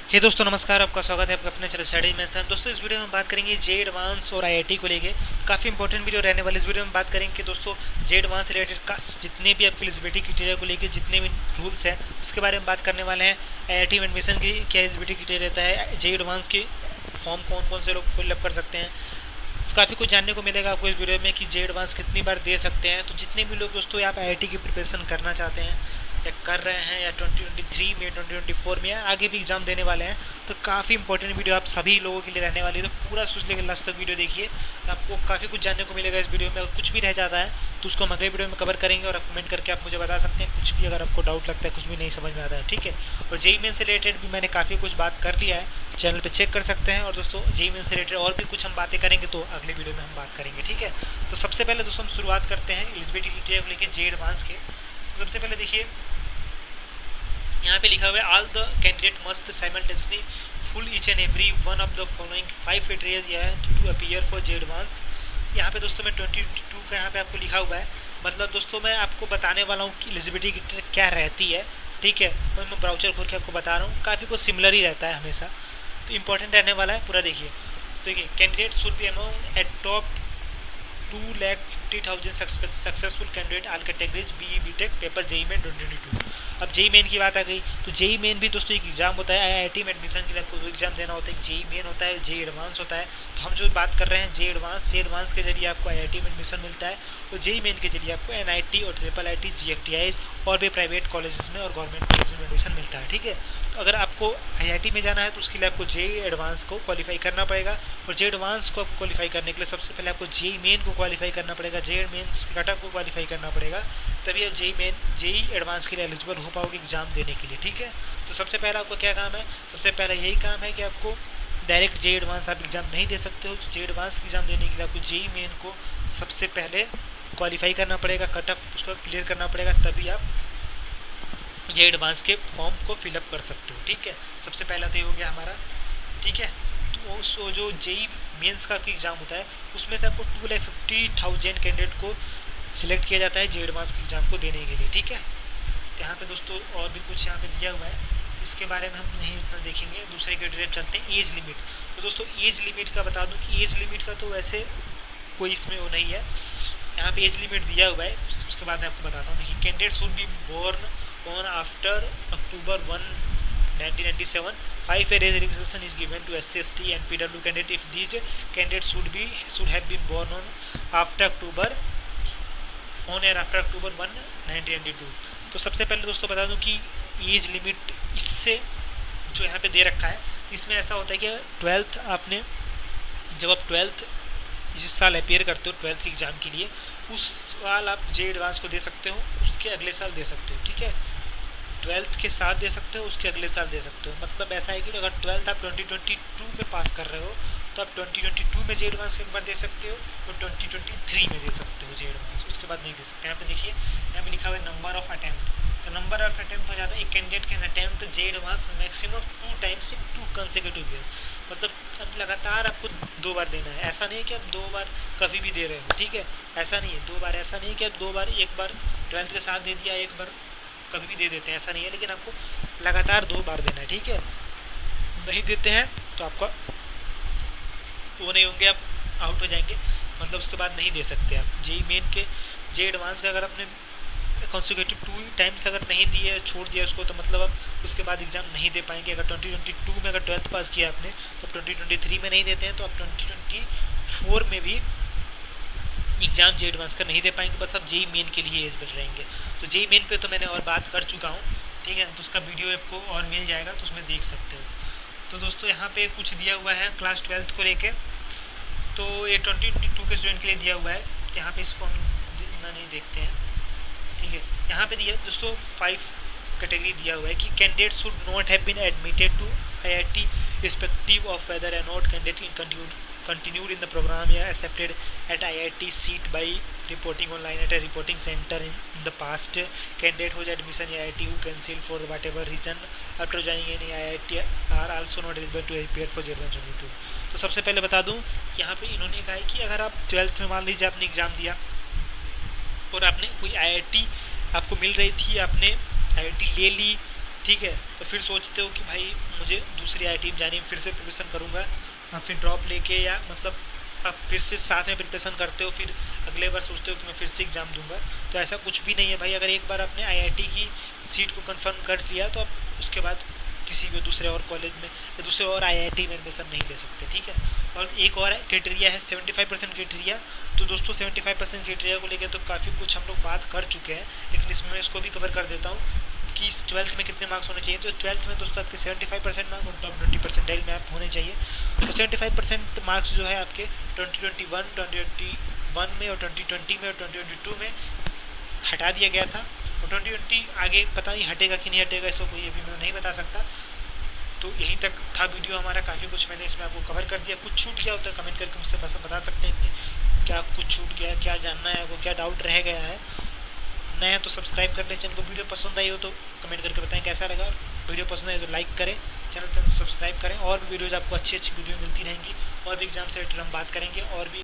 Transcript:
हे दोस्तों नमस्कार, आपका स्वागत है आपका अपने चैनल स्टडी में। सर दोस्तों, इस वीडियो में बात करेंगे जे एडवांस और आईआईटी को लेके। काफ़ी इंपॉर्टेंट वीडियो रहने वाली। इस वीडियो में बात करेंगे दोस्तों जे एडवांस रिलेटेड का जितने भी आपके एलिजिबिलिटी क्राइटेरिया को लेके जितने भी रूल्स हैं उसके बारे में बात करने वाले हैं। आईआईटी में एडमिशन की क्या एलिजिबिलिटी क्राइटेरिया रहता है, जे एडवांस के फॉर्म कौन कौन से लोग फिलअप कर सकते हैं, काफ़ी कुछ जानने को मिलेगा आपको इस वीडियो में कि जे एडवांस कितनी बार दे सकते हैं। तो जितने भी लोग दोस्तों आप आईआईटी की प्रिपरेशन करना चाहते हैं या कर रहे हैं या 2023 में 2024 में या आगे भी एग्ज़ाम देने वाले हैं, तो काफ़ी इंपॉर्टेंट वीडियो आप सभी लोगों के लिए रहने वाली है। तो पूरा सोच लेकर लास्ट तक वीडियो देखिए, तो आपको काफ़ी कुछ जानने को मिलेगा इस वीडियो में। अगर कुछ भी रह जाता है तो उसको हम अगले वीडियो में कवर करेंगे और कमेंट करके आप मुझे बता सकते हैं कुछ भी अगर आपको डाउट लगता है, कुछ भी नहीं समझ में आता है, ठीक है। और जेईई मेन से रिलेटेड भी मैंने काफ़ी कुछ बात कर लिया है, चैनल पे चेक कर सकते हैं। और दोस्तों जेईई मेन से रिलेटेड और भी कुछ हम बातें करेंगे तो अगले वीडियो में हम बात करेंगे, ठीक है। तो सबसे पहले दोस्तों हम शुरुआत करते हैं एलिजिबिलिटी क्राइटेरिया को लेकर जे एडवांस के। तो सबसे पहले देखिए यहाँ पे लिखा हुआ है all the candidate must simultaneously fulfil each and every one of the following 5 criteria दिया है to appear for JEE advanced. यहाँ पे दोस्तों मैं 22 का यहाँ पे आपको लिखा हुआ है। मतलब दोस्तों मैं आपको बताने वाला हूँ कि एलिजिबिलिटी क्राइटेरिया क्या रहती है, ठीक है। और मैं ब्राउचर खोल के आपको बता रहा हूँ, काफ़ी कुछ सिमिलर ही रहता है हमेशा, तो इंपॉर्टेंट रहने वाला है पूरा। देखिए candidate should be among at top 2,50,000 successful candidate all categories B B tech paper JEE main 2022। अब जेई मेन की बात आ गई तो जेई मेन भी दोस्तों एक एग्जाम होता है। आईआईटी में एडमिशन के लिए आपको दो एग्जाम देना होता है, एक जेई मेन होता है, जेई एडवांस होता है। तो हम जो बात कर रहे हैं जे एडवांस के जरिए आपको आईआईटी में एडमिशन मिलता है और जेई मेन के जरिए आपको एनआईटी और ट्रिपल आईटी जीएफटीआई और भी प्राइवेट कॉलेजेस में और गवर्नमेंट कॉलेज में एडमिशन मिलता है, ठीक है। तो अगर आपको आईआईटी में जाना है तो उसके लिए आपको जेई एडवांस को क्वालिफाई करना पड़ेगा। और जे एडवांस को क्वालिफाई करने के लिए सबसे पहले आपको जेई मेन को क्वालिफाई करना पड़ेगा, जेई मेन कट ऑफ को क्वालिफाई करना पड़ेगा, तभी आप जेई एडवांस के लिए एलिजिबल हो पाओगे एग्जाम देने के लिए, ठीक है। तो सबसे पहला आपका क्या काम है, सबसे पहला यही काम है कि आपको डायरेक्ट जे एडवांस आप एग्ज़ाम नहीं दे सकते हो। तो जे एडवांस एग्ज़ाम देने के लिए आपको जेई मेन को सबसे पहले क्वालिफाई करना पड़ेगा, कट ऑफ उसको क्लियर करना पड़ेगा, तभी आप जे एडवांस के फॉर्म को फिलअप कर सकते हो, ठीक है। सबसे पहला तो ये हो गया हमारा, ठीक है। तो सो जो जेई मेंस का एग्ज़ाम होता है उसमें से आपको 2,50,000 कैंडिडेट को सिलेक्ट किया जाता है जे एडवांस के एग्ज़ाम को देने के लिए, ठीक है। तो यहाँ पे दोस्तों और भी कुछ यहाँ पे दिया हुआ है, तो इसके बारे में हम नहीं उतना देखेंगे। दूसरे क्राइटेरिया चलते हैं, एज लिमिट। तो दोस्तों एज लिमिट का बता दूँ कि एज लिमिट का तो वैसे कोई इसमें वो नहीं है, यहाँ पे एज लिमिट दिया हुआ है। उसके बाद मैं आपको बताता हूँ। देखिए candidate should be born on after October 1, 1997. 5 year age relaxation is given to SC, ST and PW candidate if these candidates should have been born on after October on or after October 1, 1992। तो सबसे पहले दोस्तों बता दूं कि age limit इससे जो यहाँ पे दे रखा है, इसमें ऐसा होता है कि 12th आपने जब आप 12th जिस साल अपेयर करते हो 12th के एग्ज़ाम के लिए, उस साल आप जे एडवांस को दे सकते हो, उसके अगले साल दे सकते हो, ठीक है। 12th के साथ दे सकते हो, उसके अगले साल दे सकते हो। मतलब ऐसा है कि अगर 12th आप 2022 में पास कर रहे हो तो आप 2022 में जे एडवांस एक बार दे सकते हो और 2023 में दे सकते हो जे एडवांस, उसके बाद नहीं दे सकते। यहाँ पे देखिए यहाँ पे लिखा हुआ है नंबर ऑफ अटैम्प्ट। तो नंबर ऑफ अटैम्प्ट हो जाता है एक candidate can attempt J advance maximum 2 times in 2 consecutive years. मतलब अब लगातार आपको 2 बार देना है, ऐसा नहीं कि आप 2 बार कभी भी दे रहे हो, ठीक है। ऐसा नहीं है 2 बार, ऐसा नहीं कि आप 2 बार, एक बार 12th के साथ दे दिया, एक बार कभी भी दे देते हैं, ऐसा नहीं है। लेकिन आपको लगातार 2 बार देना है, ठीक है। नहीं देते हैं तो आपका वो नहीं होंगे, आप आउट हो जाएंगे, मतलब उसके बाद नहीं दे सकते आप जेई मेन के। जे एडवांस का अगर आपने कॉन्सिक्यूटिव 2 टाइम्स अगर नहीं दिए, छोड़ दिया उसको, तो मतलब आप उसके बाद एग्ज़ाम नहीं दे पाएंगे। अगर 2022 में अगर 12th पास किया आपने तो 2023 में नहीं देते हैं, तो आप 2024 में भी एग्ज़ाम जे एडवांस का नहीं दे पाएंगे, बस आप जेई मेन के लिए एलिजिबल रहेंगे। तो जेई मेन पे तो मैंने और बात कर चुका हूँ, ठीक है। तो उसका वीडियो आपको और मिल जाएगा, तो उसमें देख सकते हो। तो दोस्तों यहाँ पे कुछ दिया हुआ है क्लास 12th को लेके, तो ये 2022 के स्टूडेंट के लिए दिया हुआ है। तो यहाँ पे इसको हम इतना नहीं देखते हैं, ठीक है। यहाँ पे दिया दोस्तों 5 कैटेगरी दिया हुआ है कि candidate should not have been admitted to IIT respective of whether a not candidate in continued in the program या accepted at IIT seat by reporting online at a reporting center in the past. Candidate whose admission in IIT who cancelled for whatever reason after joining any IIT are also not eligible to appear for JEE 2022। तो सबसे पहले बता दूं यहाँ पे इन्होंने कहा है कि अगर आप 12th में मान लीजिए आपने एग्ज़ाम दिया और आपने कोई IIT आपको मिल रही थी, आपने IIT ले ली, ठीक है, तो फिर सोचते हो कि भाई मुझे दूसरी IIT में जानी, फिर से प्रिपरेशन करूँगा, फिर ड्रॉप लेके, या मतलब आप फिर से साथ में प्रिपरेशन करते हो, फिर अगले बार सोचते हो कि मैं फिर से एग्ज़ाम दूंगा। तो ऐसा कुछ भी नहीं है भाई, अगर एक बार आपने IIT की सीट को कंफर्म कर लिया तो आप उसके बाद किसी भी दूसरे और कॉलेज में या दूसरे और IIT में एडमिशन नहीं ले सकते, ठीक है। और एक और क्राइटेरिया है 75% क्राइटेरिया। तो दोस्तों 75% क्राइटेरिया को लेकर तो काफ़ी कुछ हम लोग बात कर चुके हैं, लेकिन इसमें मैं इसको भी कवर कर देता हूँ कि 12th में कितने मार्क्स होने चाहिए। तो 12th में दोस्तों आपके 75% मार्क्स और टॉप 20% में आप होने चाहिए। तो 75% मार्क्स जो है आपके 2021 में और 2020 में और 2022 में हटा दिया गया था, और 2020 आगे पता नहीं हटेगा कि नहीं हटेगा, इसको कोई अभी मैं नहीं बता सकता। तो यहीं तक था वीडियो हमारा, काफ़ी कुछ मैंने इसमें आपको कवर कर दिया। कुछ छूट गया होता है कमेंट करके मुझसे बस बता सकते हैं कि क्या कुछ छूट गया, क्या जानना है, वो क्या डाउट रह गया है। नए हैं तो सब्सक्राइब कर लें चैनल को, वीडियो पसंद आई हो तो कमेंट करके बताएं कैसा लगा, और वीडियो पसंद आई तो लाइक करें, चैनल पर सब्सक्राइब करें। और भी वीडियोज़ आपको अच्छी अच्छी वीडियो मिलती रहेंगी, और भी एग्जाम से रिलेटेड हम बात करेंगे, और भी